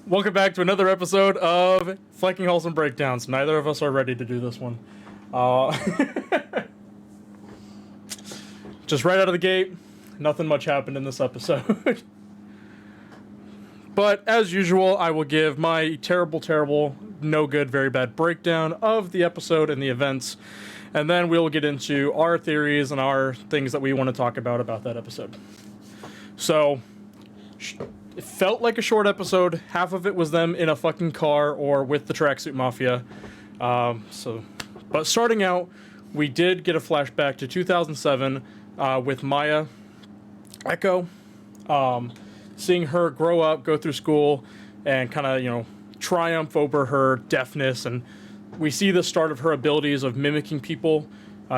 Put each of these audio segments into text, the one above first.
Welcome back to another episode of Flecking, Hallsome Breakdowns. Neither of us are ready to do this one. Just right out of the gate, nothing much happened in this episode. But as usual, I will give my terrible, no good, very bad breakdown of the episode and the events. And then we'll get into our theories and our things that we want to talk about that episode. So, it felt like a short episode. Half of it was them in a fucking car or with the Tracksuit Mafia. But starting out, we did get a flashback to 2007 with Maya Echo, seeing her grow up, go through school, and kind of, triumph over her deafness. And we see the start of her abilities of mimicking people.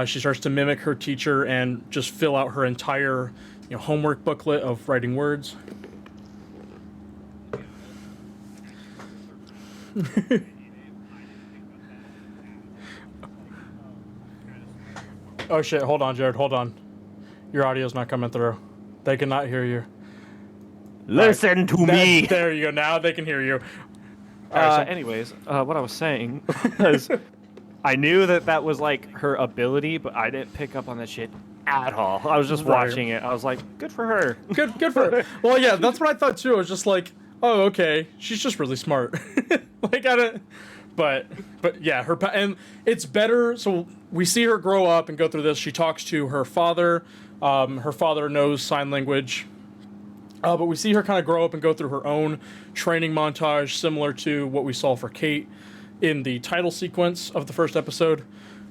She starts to mimic her teacher and just fill out her entire, homework booklet of writing words. Oh shit, hold on, Jared, hold on. Your audio's not coming through. They cannot hear you. Listen to me! There you go, now they can hear you. Anyways, what I was saying was, I knew that was like her ability, but I didn't pick up on that shit at all. I was just watching it. I was like, good for her. Good for her. Well, yeah, that's what I thought too. I was just like, oh, okay, she's just really smart. But yeah, and it's better. So we see her grow up and go through this. She talks to her father. Her father knows sign language. But we see her kind of grow up and go through her own training montage, similar to what we saw for Kate in the title sequence of the first episode.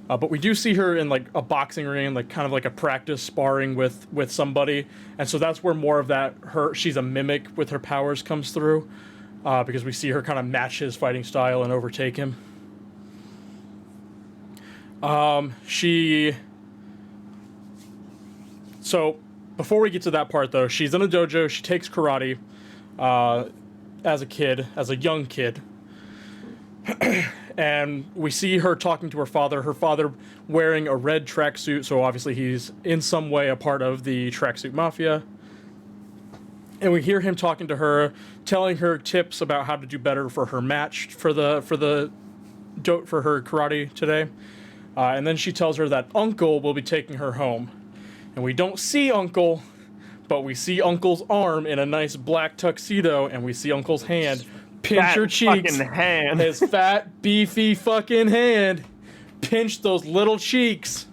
But we do see her in like a boxing ring, like kind of like a practice sparring with somebody. And so that's where more of that she's a mimic with her powers comes through. Because we see her kind of match his fighting style and overtake him. So before we get to that part though, she's in a dojo, she takes karate as a young kid. And we see her talking to her father wearing a red tracksuit, so obviously he's in some way a part of the Tracksuit Mafia. And we hear him talking to her, telling her tips about how to do better for her match for her karate today. And then she tells her that Uncle will be taking her home. And we don't see Uncle, but we see Uncle's arm in a nice black tuxedo, and we see Uncle's hand pinch her cheeks. Hand. His fat, beefy fucking hand. Pinch those little cheeks.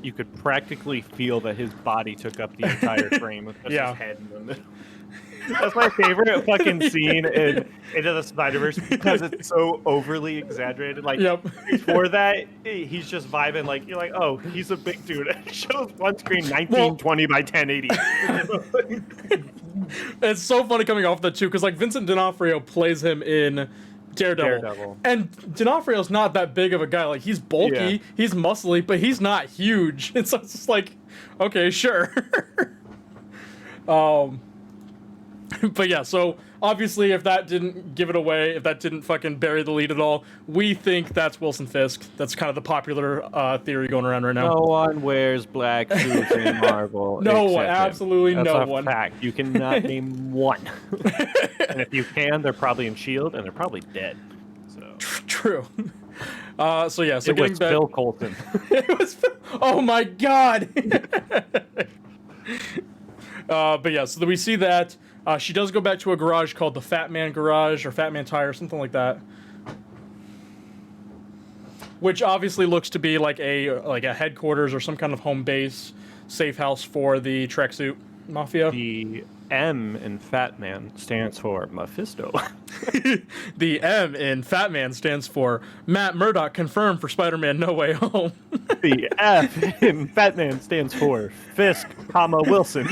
You could practically feel that his body took up the entire frame with his head in the middle. That's my favorite fucking scene in Into the Spider-Verse because it's so overly exaggerated. Like, before that, he's just vibing. Like, you're like, oh, he's a big dude. It shows one screen 1920 by 1080. It's so funny coming off that, too, because, like, Vincent D'Onofrio plays him in Daredevil. And D'Onofrio's not that big of a guy. Like, he's bulky, he's muscly, but he's not huge. And so it's just like, okay, sure. But yeah, so obviously if that didn't give it away, if that didn't fucking bury the lead at all, we think that's Wilson Fisk. That's kind of the popular theory going around right now. No one wears black suits in Marvel. No one, absolutely that's no a one. Fact. You cannot name one. And if you can, they're probably in S.H.I.E.L.D. and they're probably dead. So. True. So yeah, so it getting was back... Phil Coulson. It was oh my god! But yeah, so we see that. She does go back to a garage called the Fat Man Garage or Fat Man Tire, something like that. Which obviously looks to be like a headquarters or some kind of home base, safe house for the Tracksuit Mafia. The M in Fat Man stands for Mephisto. The M in Fat Man stands for Matt Murdock confirmed for Spider-Man No Way Home. The F in Fat Man stands for Fisk, Wilson.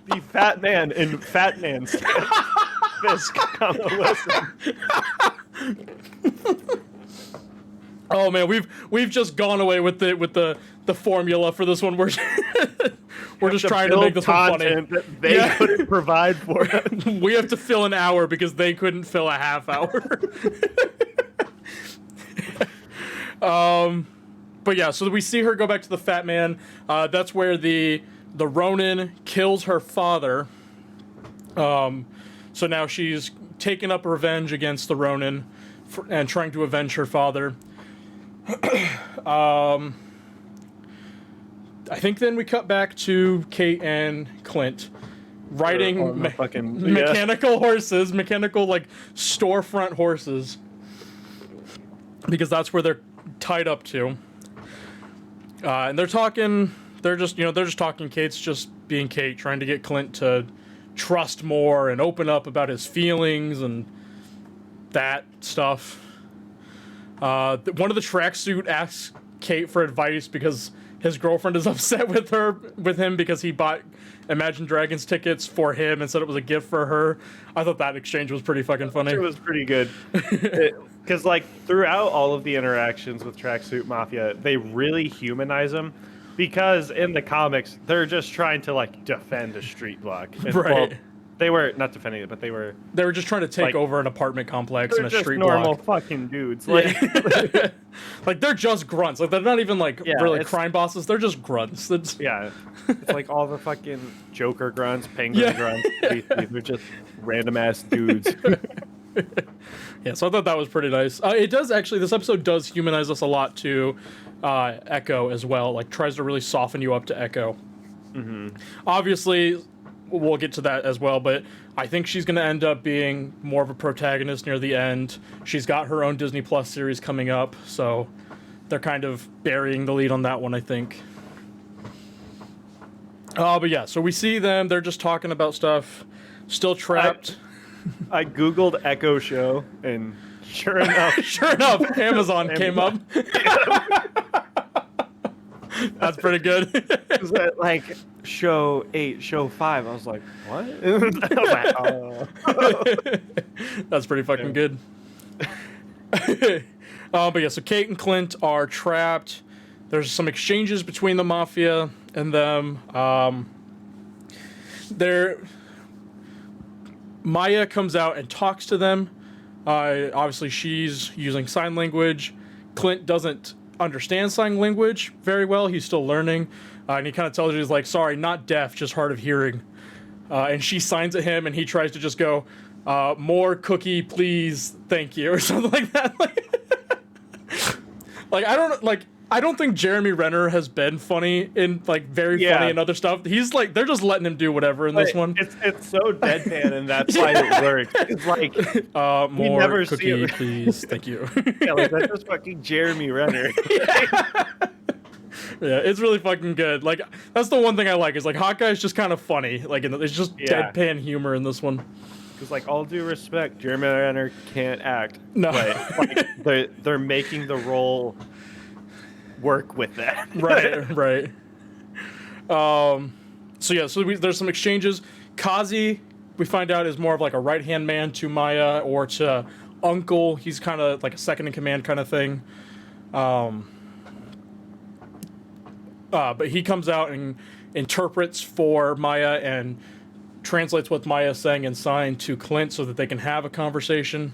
The Fat Man in Fat Man stands for Fisk, Wilson. Oh man, we've just gone away with the formula for this one. We're just trying to make this one funny. That they couldn't provide for it. We have to fill an hour because they couldn't fill a half hour. But yeah, so we see her go back to the Fat Man. That's where the Ronin kills her father. So now she's taken up revenge against the Ronin and trying to avenge her father. I think then we cut back to Kate and Clint riding mechanical horses, mechanical like storefront horses, because that's where they're tied up to. And they're talking. They're just talking. Kate's just being Kate, trying to get Clint to trust more and open up about his feelings and that stuff. One of the tracksuit asks Kate for advice because his girlfriend is upset with him because he bought Imagine Dragons tickets for him and said it was a gift for her. I thought that exchange was pretty fucking funny. It was pretty good. Because like throughout all of the interactions with Tracksuit Mafia, they really humanize them. Because in the comics, they're just trying to like defend a street block. And, right. Well, they were not defending it, but they were just trying to take over an apartment complex in a street block. They're just normal block. fucking dudes. Like, like they're just grunts. Like they're not even like really crime bosses. They're just grunts. It's like all the fucking Joker grunts, Penguin grunts. They're just random ass dudes. Yeah, so I thought that was pretty nice. It does actually. This episode does humanize us a lot to Echo as well. Like tries to really soften you up to Echo. Mm-hmm. Obviously, we'll get to that as well, but I think she's going to end up being more of a protagonist near the end. She's got her own Disney Plus series coming up, so they're kind of burying the lead on that one, I think. But yeah, so we see them. They're just talking about stuff. Still trapped. I Googled Echo Show, and sure enough, Amazon came up. That's pretty good. Is that like show 8, show 5? I was like, what? I was like, oh. That's pretty fucking good. But yeah, so Kate and Clint are trapped. There's some exchanges between the Mafia and them. Maya comes out and talks to them. Obviously, she's using sign language. Clint doesn't understand sign language very well. He's still learning. And he kind of tells her, he's like, sorry, not deaf, just hard of hearing. And she signs at him, and he tries to just go, more cookie, please, thank you, or something like that. I don't think Jeremy Renner has been funny in very funny in other stuff. He's like, they're just letting him do whatever in this one. It's so deadpan, and that's why it works. It's like more never cookie, please, thank you. Yeah, like that's just fucking Jeremy Renner. Yeah, it's really fucking good. Like that's the one thing I like is like Hawkeye's just kind of funny. Like it's just deadpan humor in this one. Because like all due respect, Jeremy Renner can't act. No, but, like, they're making the role work with that. right. So there's some exchanges. Kazi, we find out, is more of like a right-hand man to Maya or to Uncle. He's kind of like a second in command kind of thing. But he comes out and interprets for Maya and translates what Maya's saying in sign to Clint so that they can have a conversation.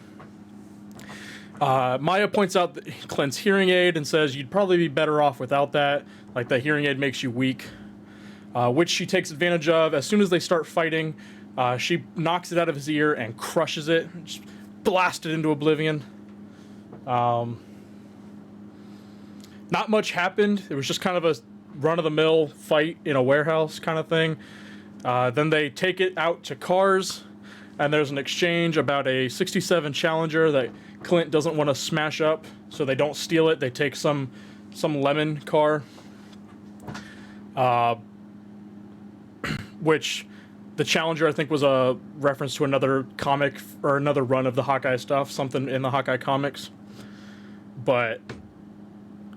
Maya points out Clint's hearing aid and says you'd probably be better off without that. Like the hearing aid makes you weak, which she takes advantage of. As soon as they start fighting, she knocks it out of his ear and crushes it, just blasts it into oblivion. Not much happened. It was just kind of a run-of-the-mill fight in a warehouse kind of thing. Then they take it out to cars, and there's an exchange about a 67 Challenger that Clint doesn't want to smash up, so they don't steal it. They take some lemon car, which the Challenger I think was a reference to another comic or another run of the Hawkeye stuff, something in the Hawkeye comics. But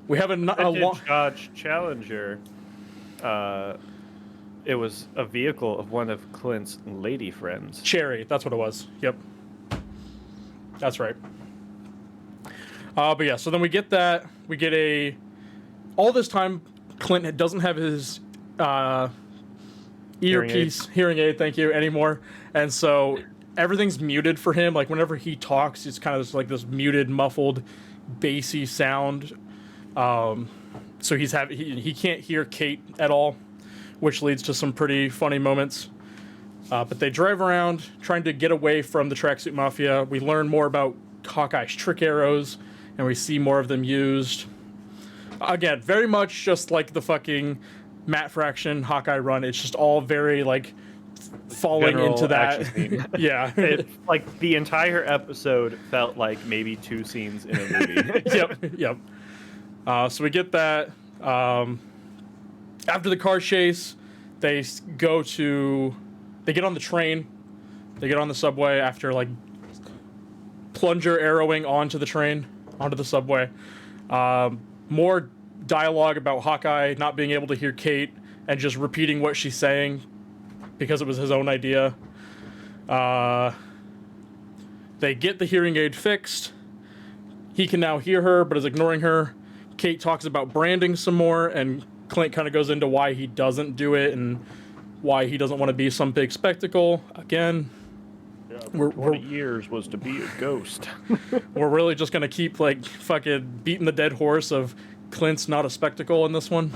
we have a Dodge Challenger. It was a vehicle of one of Clint's lady friends. Cherry, that's what it was. Yep. That's right. But yeah, so then we get that. We get all this time, Clint doesn't have his hearing aid, thank you, anymore. And so everything's muted for him. Like whenever he talks, it's kind of just like this muted, muffled, bassy sound. So he can't hear Kate at all, which leads to some pretty funny moments. But they drive around trying to get away from the tracksuit mafia. We learn more about Hawkeye's trick arrows, and we see more of them used. Again, very much just like the fucking Matt Fraction Hawkeye run. It's just all very like falling General into that. Yeah. Like the entire episode felt like maybe 2 scenes in a movie. Yep. So we get that. After the car chase, they get on the train. They get on the subway after like plunger arrowing onto the subway. More dialogue about Hawkeye not being able to hear Kate and just repeating what she's saying because it was his own idea. They get the hearing aid fixed. He can now hear her, but is ignoring her. Kate talks about branding some more, and Clint kind of goes into why he doesn't do it and why he doesn't want to be some big spectacle. Again, 40 years was to be a ghost. We're really just going to keep, like, fucking beating the dead horse of Clint's not a spectacle in this one.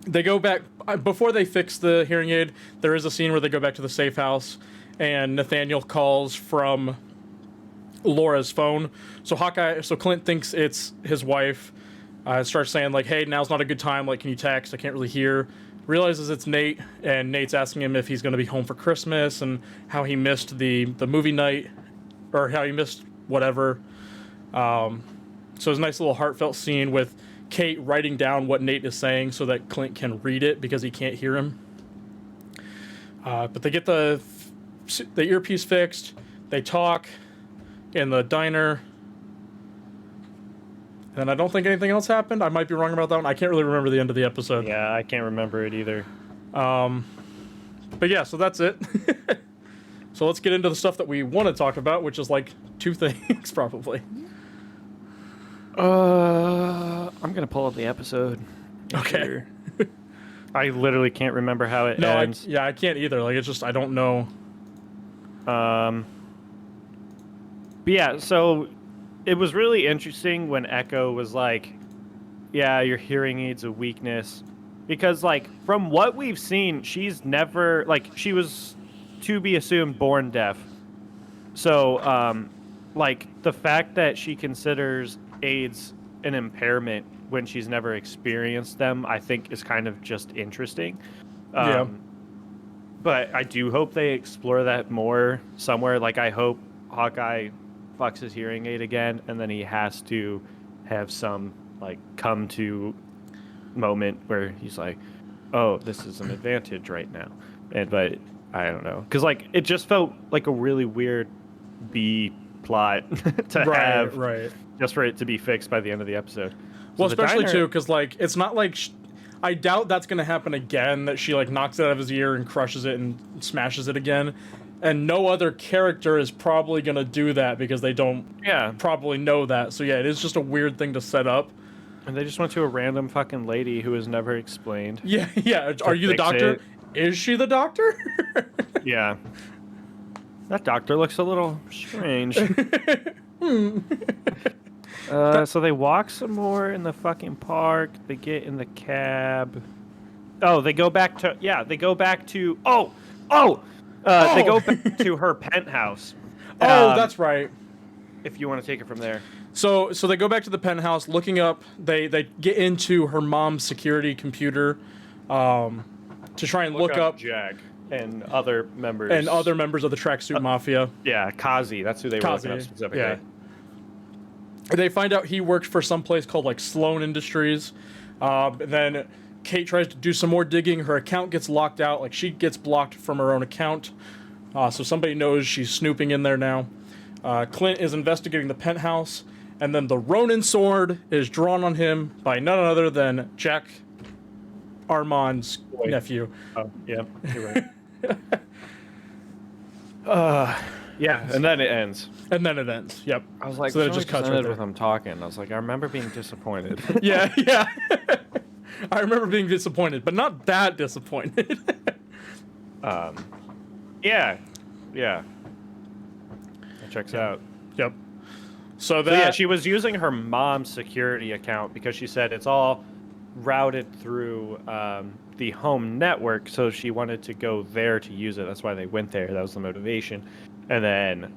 They go back before they fix the hearing aid. There is a scene where they go back to the safe house, and Nathaniel calls from Laura's phone. So Clint thinks it's his wife. Starts saying like, "Hey, now's not a good time. Like, can you text? I can't really hear." Realizes it's Nate, and Nate's asking him if he's going to be home for Christmas and how he missed the movie night, or how he missed whatever. So it's a nice little heartfelt scene with Kate writing down what Nate is saying so that Clint can read it because he can't hear him. But they get the earpiece fixed. They talk in the diner. And I don't think anything else happened. I might be wrong about that one. I can't really remember the end of the episode. Yeah, I can't remember it either. But yeah, so that's it. So let's get into the stuff that we want to talk about, which is like 2 things, probably. I'm going to pull up the episode. Okay. Sure. I literally can't remember how it ends. I can't either. Like, it's just, I don't know. But yeah, so it was really interesting when Echo was like, yeah, your hearing aid's a weakness. Because, like, from what we've seen, she's never, like, she was, to be assumed, born deaf. So, like, the fact that she considers aids an impairment when she's never experienced them, I think is kind of just interesting. Yeah. But I do hope they explore that more somewhere. Like, I hope Hawkeye fucks his hearing aid again, and then he has to have some, like, come to moment where he's like, oh, this is an advantage right now. But I don't know. Because, like, it just felt like a really weird B plot to have. Right. Just for it to be fixed by the end of the episode. Well, especially too, because like it's not like I doubt that's gonna happen again. That she like knocks it out of his ear and crushes it and smashes it again, and no other character is probably gonna do that because they don't probably know that. So yeah, it is just a weird thing to set up. And they just went to a random fucking lady who was never explained. Yeah. Are you the doctor? Is she the doctor? Yeah. That doctor looks a little strange. So they walk some more in the fucking park. They get in the cab. Oh, they go back to they go back to they go back to her penthouse. Oh, that's right. If you want to take it from there. So they go back to the penthouse, looking up. They get into her mom's security computer, to try and look up Jag and other members of the Tracksuit Mafia. Yeah, Kazi. That's who they were looking up specifically. Yeah. They find out he worked for some place called like Sloan Industries. Then Kate tries to do some more digging. Her account gets locked out. Like, she gets blocked from her own account. So somebody knows she's snooping in there now. Clint is investigating the penthouse. And then the Ronin sword is drawn on him by none other than Jack Armand's nephew. Oh, yeah, you're right. Yeah, and then it ends. Yep. I was like, so then it just cuts right with him talking. I was like, I remember being disappointed. Yeah. I remember being disappointed, but not that disappointed. Yeah. That checks out. Yep. So yeah, she was using her mom's security account because she said it's all routed through the home network, so she wanted to go there to use it. That's why they went there. That was the motivation. And then,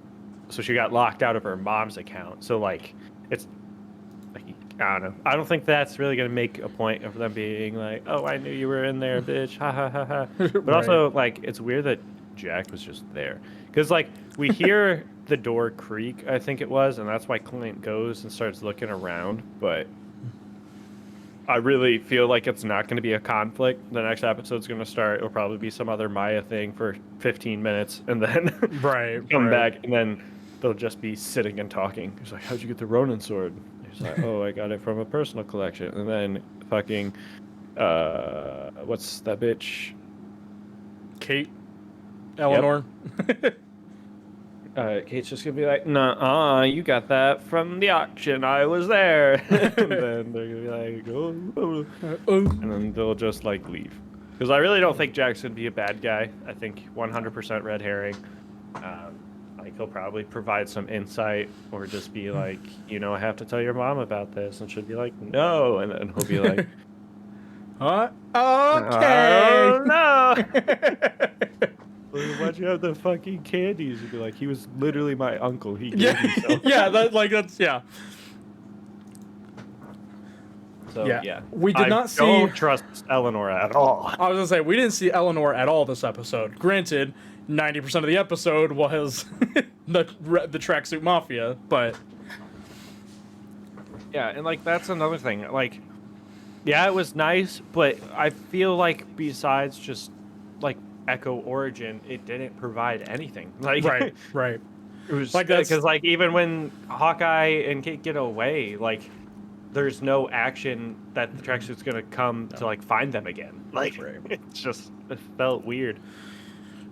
so she got locked out of her mom's account. So, like, it's, like, I don't know. I don't think that's really going to make a point of them being like, oh, I knew you were in there, bitch. Ha, ha, ha, ha. But also, like, it's weird that Jack was just there. Because, like, we hear the door creak, I think it was, and that's why Clint goes and starts looking around. But I really feel like it's not going to be a conflict. The next episode's going to start. It'll probably be some other Maya thing for 15 minutes, and then come back, and then they'll just be sitting and talking. He's like, how'd you get the Ronin sword? He's like, oh, I got it from a personal collection. And then fucking, what's that bitch? Kate? Eleanor? Yep. Kate's just gonna be like, "Nuh-uh, you got that from the auction. I was there." And then they're gonna be like, and then they'll just like leave. Because I really don't think Jack's gonna be a bad guy. I think 100% red herring. Like he'll probably provide some insight, or just be like, you know, I have to tell your mom about this, and she'll be like, no, and then he'll be like, okay, no. Why'd you have the fucking candies? You'd be like, he was literally my uncle. He gave me some. Yeah, So, yeah. We did not see. Don't trust Eleanor at all. I was gonna say we didn't see Eleanor at all this episode. Granted, 90% of the episode was the tracksuit mafia, but yeah, and like that's another thing. Like, yeah, it was nice, but I feel like besides just like Echo Origin, it didn't provide anything. Like, right. It was like because like even when Hawkeye and Kate get away, like there's no action that the tracksuit's gonna come to like find them again. Like it felt weird.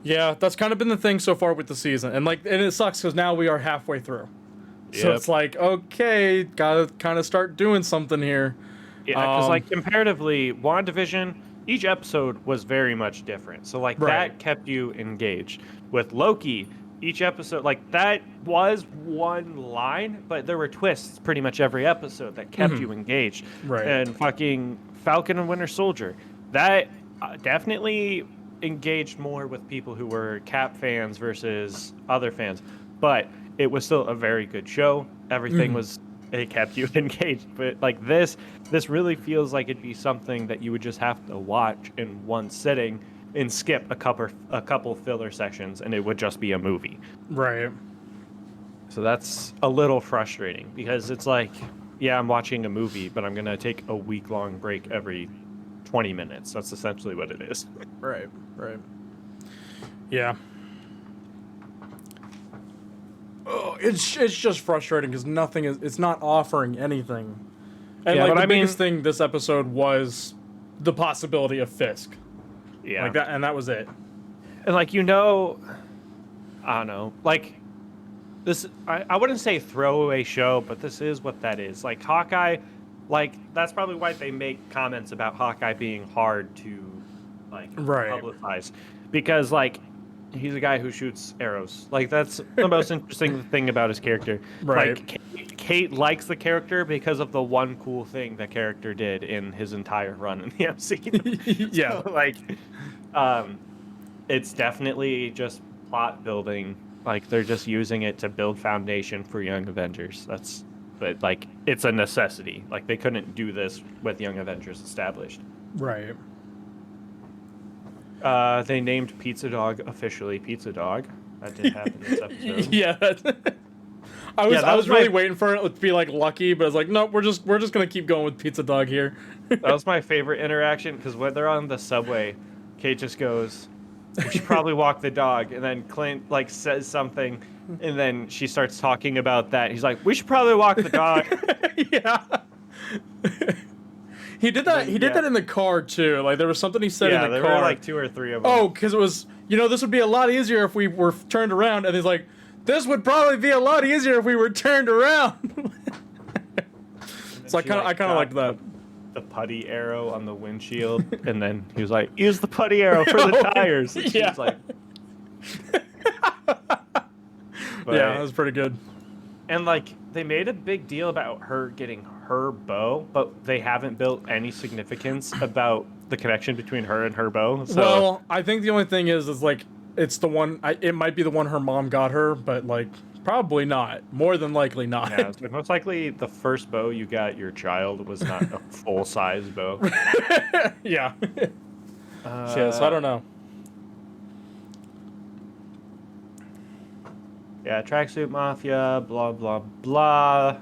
Yeah, that's kind of been the thing so far with the season, and it sucks because now we are halfway through. So it's like, okay, gotta kind of start doing something here. Yeah, because like comparatively, WandaVision, each episode was very much different. So like that kept you engaged. With Loki, each episode, like that was one line, but there were twists pretty much every episode that kept you engaged. Right. And fucking Falcon and Winter Soldier, that definitely engaged more with people who were Cap fans versus other fans. But it was still a very good show. Everything was, it kept you engaged. But like this really feels like it'd be something that you would just have to watch in one sitting and skip a couple filler sections, and it would just be a movie. Right. So that's a little frustrating because it's like, yeah, I'm watching a movie, but I'm gonna take a week-long break every 20 minutes. That's essentially what it is. Right. Yeah. Oh, it's just frustrating because it's not offering anything. And like the biggest thing this episode was the possibility of Fisk. Yeah. Like that, and that was it. And like, I don't know, like this, I wouldn't say throwaway show, but this is what that is. Like Hawkeye, like that's probably why they make comments about Hawkeye being hard to like publicize, because like he's a guy who shoots arrows. Like that's the most interesting thing about his character. Right. Like Kate likes the character because of the one cool thing the character did in his entire run in the MCU. Yeah. So, like, it's definitely just plot building. Like they're just using it to build foundation for Young Avengers. But like it's a necessity. Like they couldn't do this with Young Avengers established. Right. They named Pizza Dog officially Pizza Dog. That did happen this episode. Yeah. I was really waiting for it to be like Lucky, but I was like, no, we're just gonna keep going with Pizza Dog here. That was my favorite interaction because when they're on the subway, Kate just goes, "We should probably walk the dog," and then Clint like says something, and then she starts talking about that. He's like, "We should probably walk the dog." Yeah. He did that. He did that in the car too. Like there was something he said in the car. Yeah, there were like 2 or 3 of them. Oh, because it was, this would be a lot easier if we were turned around. And he's like, this would probably be a lot easier if we were turned around. So I kind of liked that. The putty arrow on the windshield, and then he was like, "Use the putty arrow for the tires." And yeah. like, Yeah, that was pretty good. And like they made a big deal about her getting her bow, but they haven't built any significance about the connection between her and her bow. So, well, I think the only thing is like it's the one. It might be the one her mom got her, but like probably not. More than likely not. yeah, so most likely the first bow you got your child was not a full size bow. Yeah. Shit, so I don't know. Yeah, Tracksuit Mafia, blah blah blah.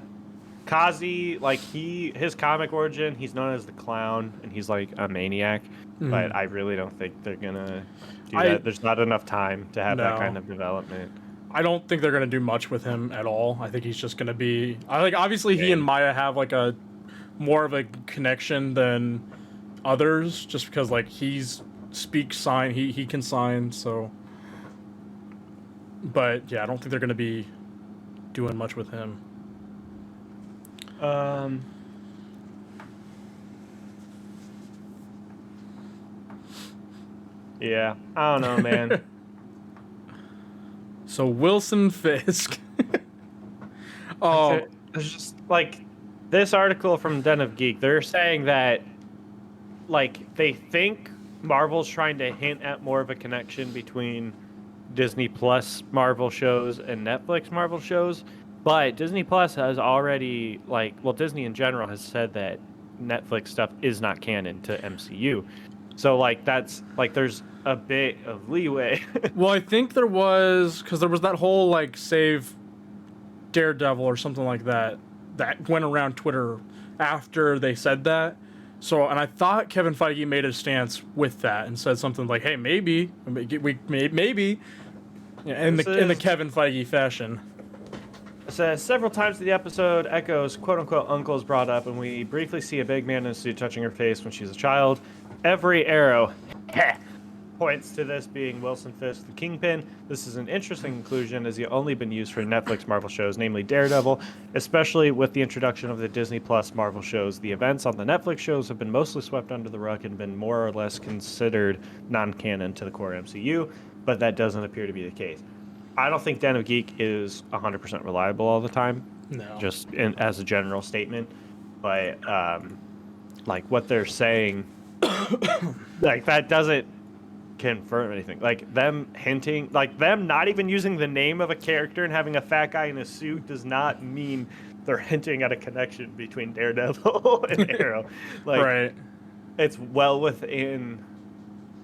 Kazi, like his comic origin, he's known as the Clown, and he's like a maniac. But I really don't think they're gonna do that. There's not enough time to have that kind of development. I don't think they're gonna do much with him at all. I think he's just gonna be. Obviously he and Maya have like a more of a connection than others, just because like he's speaks sign, he can sign, so. But yeah, I don't think they're gonna be doing much with him. Yeah, I don't know, man. So Wilson Fisk. Oh, there's just like this article from Den of Geek. They're saying that like they think Marvel's trying to hint at more of a connection between Disney Plus Marvel shows and Netflix Marvel shows, but Disney Plus has already Disney in general has said that Netflix stuff is not canon to MCU. So like that's like there's a bit of leeway. Well, I think there was because there was that whole like save Daredevil or something like that went around Twitter after they said that. So, and I thought Kevin Feige made a stance with that and said something like, "Hey, maybe yeah, in the Kevin Feige fashion." Says several times in the episode, Echo's quote-unquote uncle is brought up, and we briefly see a big man in a suit touching her face when she's a child. Every arrow points to this being Wilson Fisk, the Kingpin. This is an interesting inclusion, as he only been used for Netflix Marvel shows, namely Daredevil, especially with the introduction of the Disney Plus Marvel shows. The events on the Netflix shows have been mostly swept under the rug and been more or less considered non-canon to the core MCU, but that doesn't appear to be the case. I don't think Den of Geek is 100% reliable all the time. No. Just as a general statement. But, like, what they're saying, like, that doesn't confirm anything. Like, them hinting, like, them not even using the name of a character and having a fat guy in a suit does not mean they're hinting at a connection between Daredevil and Arrow. Like, right. It's well within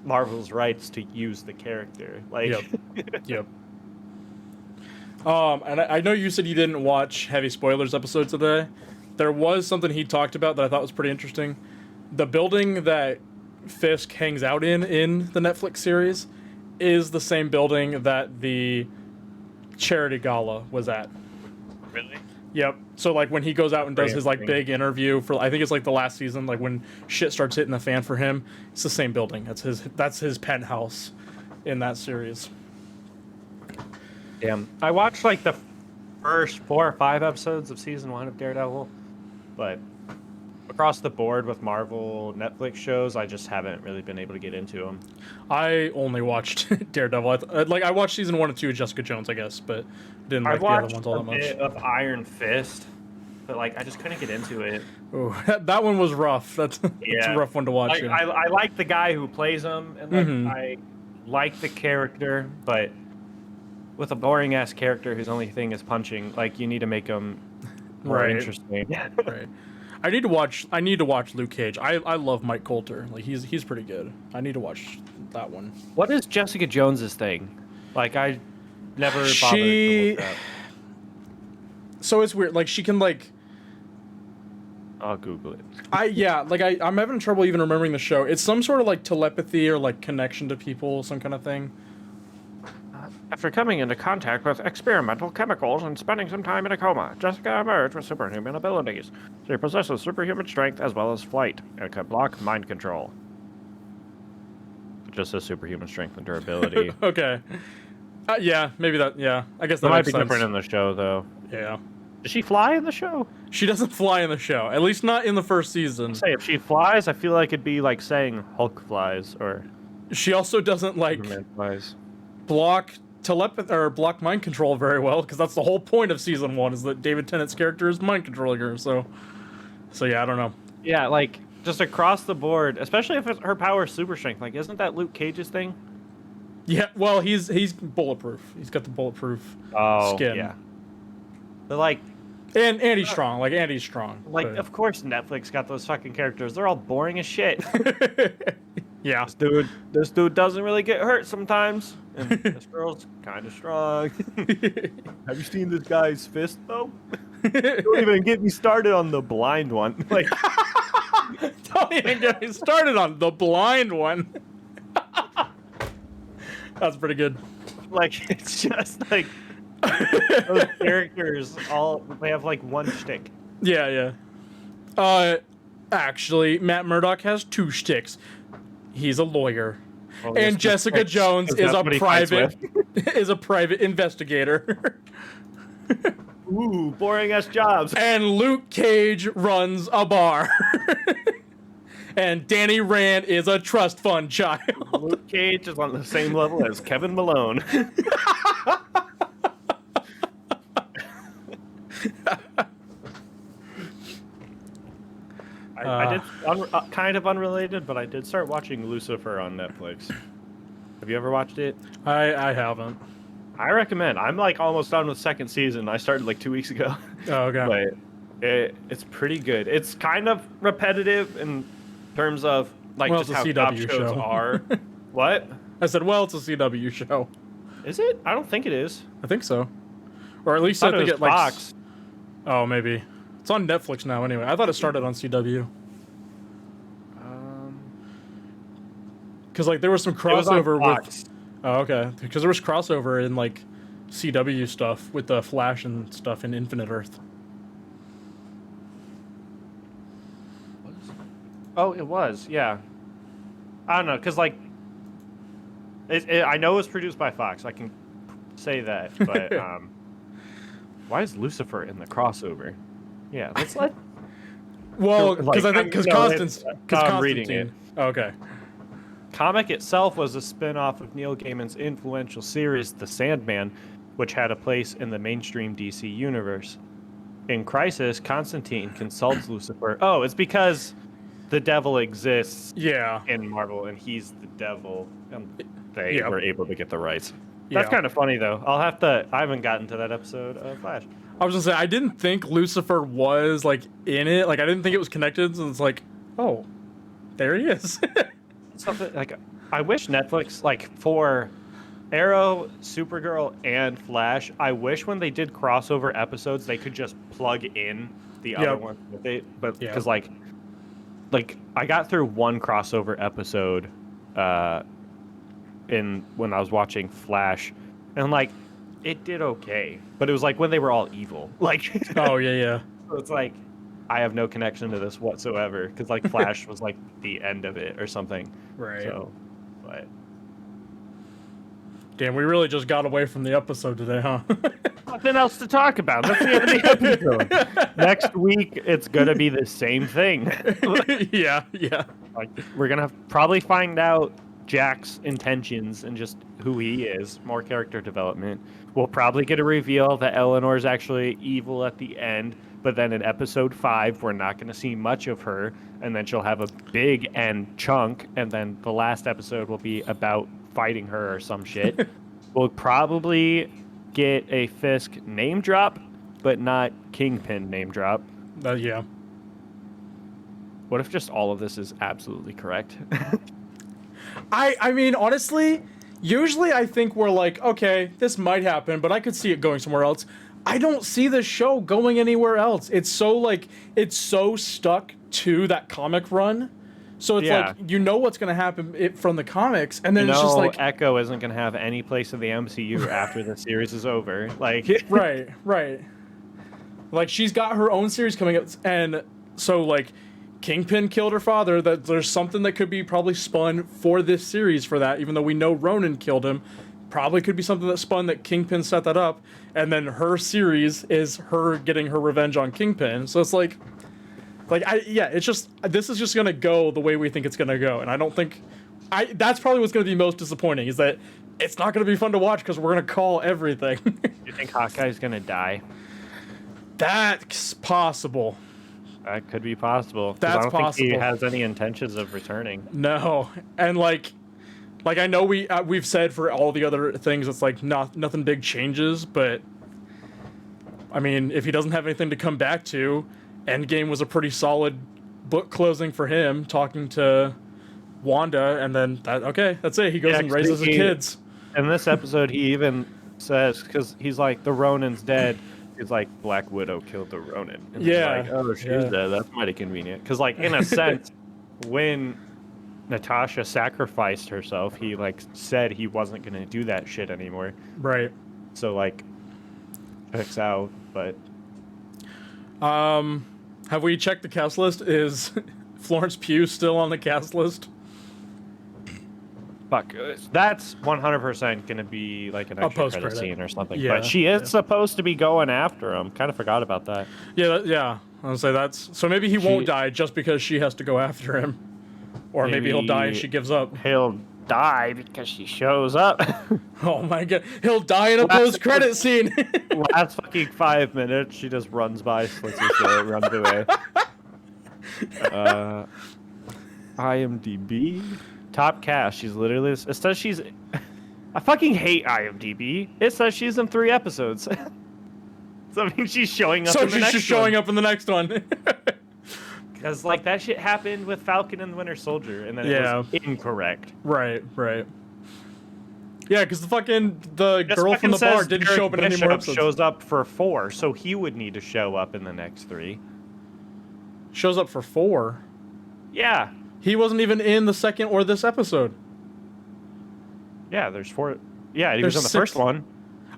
Marvel's rights to use the character. Like, Yep. And I know you said you didn't watch Heavy Spoilers episode today. There was something he talked about that I thought was pretty interesting. The building that Fisk hangs out in the Netflix series is the same building that the charity gala was at. Really? Yep. So like when he goes out and does his like big interview for, I think it's like the last season, like when shit starts hitting the fan for him, it's the same building. That's his penthouse in that series. Damn. I watched like the first 4 or 5 episodes of season 1 of Daredevil, but across the board with Marvel Netflix shows, I just haven't really been able to get into them. I only watched Daredevil. I watched season 1 and 2 of Jessica Jones, I guess, but didn't like the other ones all that much. I watched a bit of Iron Fist, but like I just couldn't get into it. Ooh, that one was rough. That's a rough one to watch. Like, I like the guy who plays him, and like I like the character, but with a boring ass character whose only thing is punching, like you need to make him more interesting. Right. I need to watch Luke Cage. I love Mike Coulter. Like he's pretty good. I need to watch that one. What is Jessica Jones's thing? Like I never bothered to look up. So it's weird. Like she can like. I'll Google it. I'm having trouble even remembering the show. It's some sort of like telepathy or like connection to people, some kind of thing. After coming into contact with experimental chemicals and spending some time in a coma, Jessica emerged with superhuman abilities. She possesses superhuman strength as well as flight, and can block mind control. Just as superhuman strength and durability. Okay. Yeah, maybe that. Yeah, I guess that might be sense. different in the show, though. Yeah. Does she fly in the show? She doesn't fly in the show. At least not in the first season. Say if she flies, I feel like it'd be like saying Hulk flies or. She also doesn't like Superman flies. block telepathy or block mind control very well, because that's the whole point of season 1 is that David Tennant's character is mind controlling her. So yeah, I don't know. Yeah, like just across the board, especially if her power is super strength. Like, isn't that Luke Cage's thing? Yeah, well, he's bulletproof. He's got the bulletproof skin. Yeah. But like, and he's strong. Like Andy's strong. Like, but... of course Netflix got those fucking characters. They're all boring as shit. Yeah. This dude doesn't really get hurt sometimes. And this girl's kind of strong. Have you seen this guy's fist though? Don't even get me started on the blind one. Like, don't even get me started on the blind one. That's pretty good. Like, it's just like those characters they have like one shtick. Yeah. Actually, Matt Murdock has 2 shticks. He's a lawyer. Well, and Jessica Jones is a private investigator. Ooh, boring ass jobs. And Luke Cage runs a bar. And Danny Rand is a trust fund child. Luke Cage is on the same level as Kevin Malone. I did kind of unrelated, but I did start watching Lucifer on Netflix. Have you ever watched it? I haven't. I recommend. I'm like almost done with second season. I started like 2 weeks ago. Oh, okay. But it's pretty good. It's kind of repetitive in terms of like well, just how CW cop shows show. are. What? I said, well, it's a CW show. Is it? I don't think it is. I think so. Or at least I think it like Fox. Oh, maybe. It's on Netflix now anyway. I thought it started on CW. Because like there was some crossover with. Oh, okay. Because there was crossover in like CW stuff with the Flash and stuff in Infinite Earth. Oh, it was. Yeah. I don't know, because like, I know it was produced by Fox. I can say that, but why is Lucifer in the crossover? Yeah, let's let. Well, because I think Constantine. I'm reading it. Okay. Comic itself was a spin-off of Neil Gaiman's influential series, The Sandman, which had a place in the mainstream DC universe. In Crisis, Constantine consults Lucifer. Oh, it's because the devil exists in Marvel, and he's the devil, and they were able to get the rights. That's kind of funny, though. I haven't gotten to that episode of Flash. I was gonna say, I didn't think Lucifer was, like, in it. Like, I didn't think it was connected, so it's like, oh, there he is. Something like, I wish Netflix, like, for Arrow, Supergirl, and Flash, I wish when they did crossover episodes, they could just plug in the other one with it. But, because, like, I got through one crossover episode when I was watching Flash, and like it did okay, but it was like when they were all evil. Like, oh yeah. So it's like I have no connection to this whatsoever because like Flash was like the end of it or something. Right. So, but damn, we really just got away from the episode today, huh? Nothing else to talk about. Let's the end of the episode. Next week, it's gonna be the same thing. Yeah. Like we're gonna probably find out Jack's intentions and just who he is. More character development. We'll probably get a reveal that Eleanor's actually evil at the end. But then in episode 5, we're not gonna see much of her, and then she'll have a big end chunk, and then the last episode will be about fighting her or some shit. We'll probably get a Fisk name drop, but not Kingpin name drop. Yeah. What if just all of this is absolutely correct? I mean, honestly, usually I think we're like, okay, this might happen, but I could see it going somewhere else. I don't see the show going anywhere else. It's so stuck to that comic run. So it's like, you know what's going to happen from the comics, and then it's just like... Echo isn't going to have any place in the MCU after the series is over. Like, Right. Like, she's got her own series coming up, and so, like, Kingpin killed her father, that there's something that could be probably spun for this series for that, even though we know Ronan killed him. Probably could be something that spun that Kingpin set that up, and then her series is her getting her revenge on Kingpin. So it's like it's just, this is just gonna go the way we think it's gonna go, and I don't think, that's probably what's gonna be most disappointing, is that it's not going to be fun to watch because we're going to call everything. You think Hawkeye's gonna die? That's possible. That could be possible. That's I don't possible. think he has any intentions of returning. No, and like I know we've said for all the other things, it's like nothing big changes, but I mean, if he doesn't have anything to come back to, Endgame was a pretty solid book closing for him, talking to Wanda, and then that's it. He goes and raises his kids. In this episode, he even says, because he's like, the Ronin's dead. He's like, Black Widow killed the Ronin. And Yeah. he's like, oh, she's dead. That's mighty convenient. Because, like, in a sense, when Natasha sacrificed herself, he, like, said he wasn't going to do that shit anymore. Right. So, like, checks out, but... Have we checked the cast list? Is Florence Pugh still on the cast list? Fuck, that's 100% gonna be like an extra credit scene or something. Yeah, but she is supposed to be going after him. Kind of forgot about that. Yeah. I would say that's so. Maybe he won't die just because she has to go after him, or maybe he'll die and she gives up. He'll die because she shows up. Oh my god, he'll die in a post-credit scene. Last fucking 5 minutes, she just runs by, slits her throat, runs away. IMDb. Top cast. She's literally. It says she's. I fucking hate IMDb. It says she's in 3 episodes. So I mean, she's showing up. So in the she's next just showing one. up in the next one. Because like that shit happened with Falcon and the Winter Soldier, and then it was incorrect. Right. Yeah, because the This girl from the bar didn't Eric show up in any more episodes. Shows up for 4, so he would need to show up in the next 3. Shows up for 4. Yeah. He wasn't even in the second or this episode. Yeah, there's 4. Yeah, he was in the first one.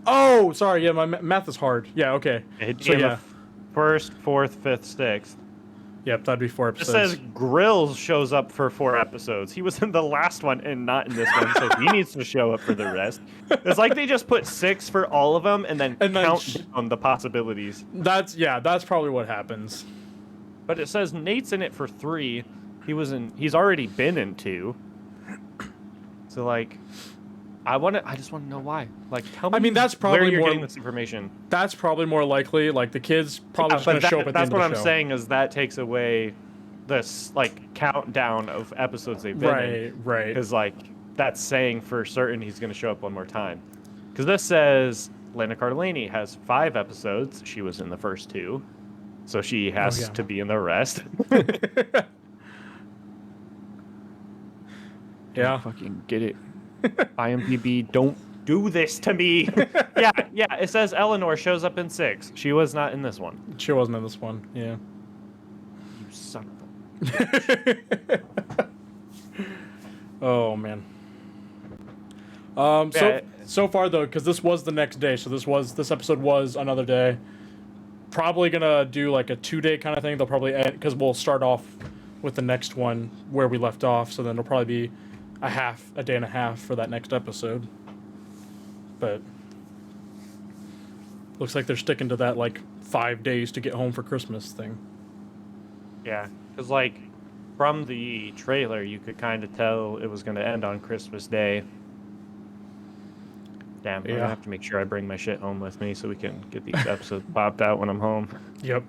Oh, sorry. Yeah, my math is hard. Yeah, okay. So yeah, first, 4th, 5th, 6th. Yep, that'd be 4 episodes. It says Grills shows up for 4 episodes. He was in the last one and not in this one, so he needs to show up for the rest. It's like they just put 6 for all of them and then count on the possibilities. That's probably what happens. But it says Nate's in it for 3. He's already been in 2. So like, I just want to know why. Like, tell me. I mean, that's probably where you're more, getting this information. That's probably more likely. Like the kids probably just gonna show up at the end of the show. That's what I'm saying is that takes away this like countdown of episodes they've been in. Right. Because like that's saying for certain he's going to show up one more time. Because this says Lena Cardellini has 5 episodes. She was in the first 2, so she has to be in the rest. Yeah. Fucking get it. IMDb, don't do this to me. Yeah, it says Eleanor shows up in 6. She was not in this one. She wasn't in this one, yeah. You son of a... Oh, man. So far, though, because this was the next day, so this episode was another day. Probably gonna do like a 2-day kind of thing. They'll probably end, because we'll start off with the next one where we left off, so then it'll probably be a day and a half for that next episode. But looks like they're sticking to that like 5 days to get home for Christmas thing. Yeah, because like from the trailer you could kind of tell it was going to end on Christmas Day. Damn, I'm gonna have to make sure I bring my shit home with me so we can get these episodes popped out when I'm home. Yep.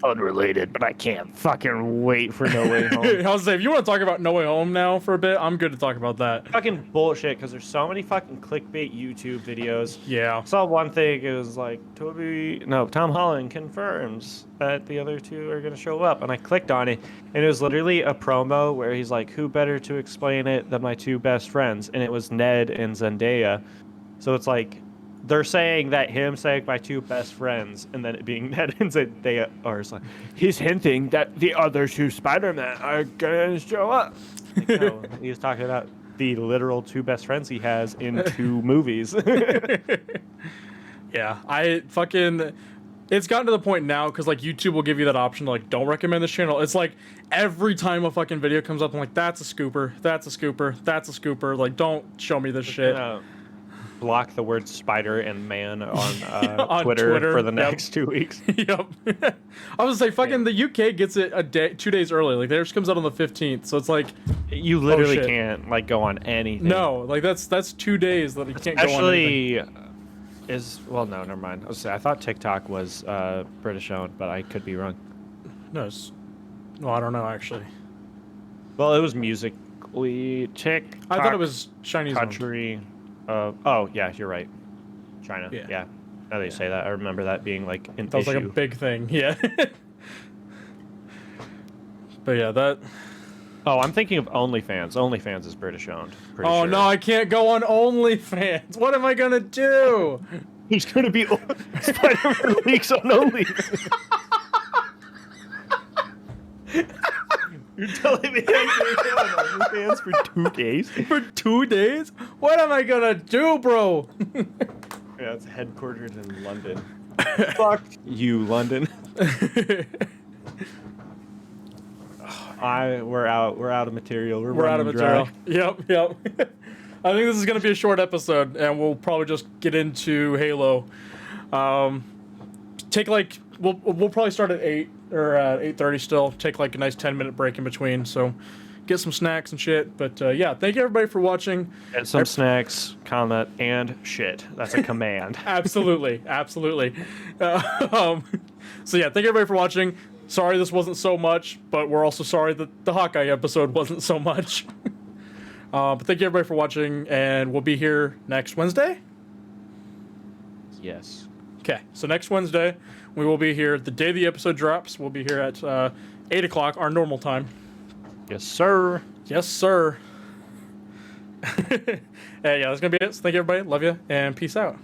Unrelated, but I can't fucking wait for No Way Home. I was saying, if you want to talk about No Way Home now for a bit, I'm good to talk about that. Fucking bullshit, because there's so many fucking clickbait YouTube videos. Yeah. I saw one thing, it was like, Tom Holland confirms that the other 2 are going to show up. And I clicked on it, and it was literally a promo where he's like, who better to explain it than my 2 best friends? And it was Ned and Zendaya. So it's like, they're saying that him saying my 2 best friends, and then it being Ned and Zendaya, or it's like, he's hinting that the other 2 Spider-Men are gonna show up. Like, no, he was talking about the literal 2 best friends he has in 2 movies. Yeah, it's gotten to the point now, because like YouTube will give you that option to like, don't recommend this channel. It's like every time a fucking video comes up, I'm like, that's a scooper, that's a scooper, that's a scooper. Like, don't show me this shit. block the word spider and man on, On Twitter for the yep. next 2 weeks. Yep. I was say fucking the UK gets it 2 days early. Like theirs comes out on the 15th, so it's like You literally shit. can't like go on anything. no, like that's 2 days that you can't go on anything. Actually, well, no, never mind. I thought TikTok was British owned, but I could be wrong. No, I don't know actually. Well, it was Musically TikTok. I thought it was Chinese owned. country. Oh yeah, you're right. China. Yeah. Yeah. Now that you say that, I remember that being like an That was issue. like a big thing, yeah. But yeah, that. Oh, I'm thinking of OnlyFans. OnlyFans is British owned. Pretty Oh sure. no, I can't go on OnlyFans. What am I gonna do? He's gonna be Spider-Man leaks on OnlyFans. You're telling me I'm going to go on OnlyFans for 2 days? For 2 days? What am I gonna do, bro? Yeah, it's headquartered in London. Fuck you, London. We're out of material. We're out of running material. dry. Yep. I think this is gonna be a short episode, and we'll probably just get into Halo. Take like we'll probably start at 8 or 8:30 still. Take like a nice 10-minute break in between, so get some snacks and shit. But yeah, thank you everybody for watching. Get some snacks, comment, and shit. That's a command. Absolutely. So yeah, thank you everybody for watching. Sorry this wasn't so much, but we're also sorry that the Hawkeye episode wasn't so much. But thank you everybody for watching, and we'll be here next Wednesday. Yes. Okay, so next Wednesday we will be here the day the episode drops. We'll be here at 8 o'clock, our normal time. Yes, sir. Yes, sir. Yeah, that's gonna be it. So thank you everybody. Love you, and peace out.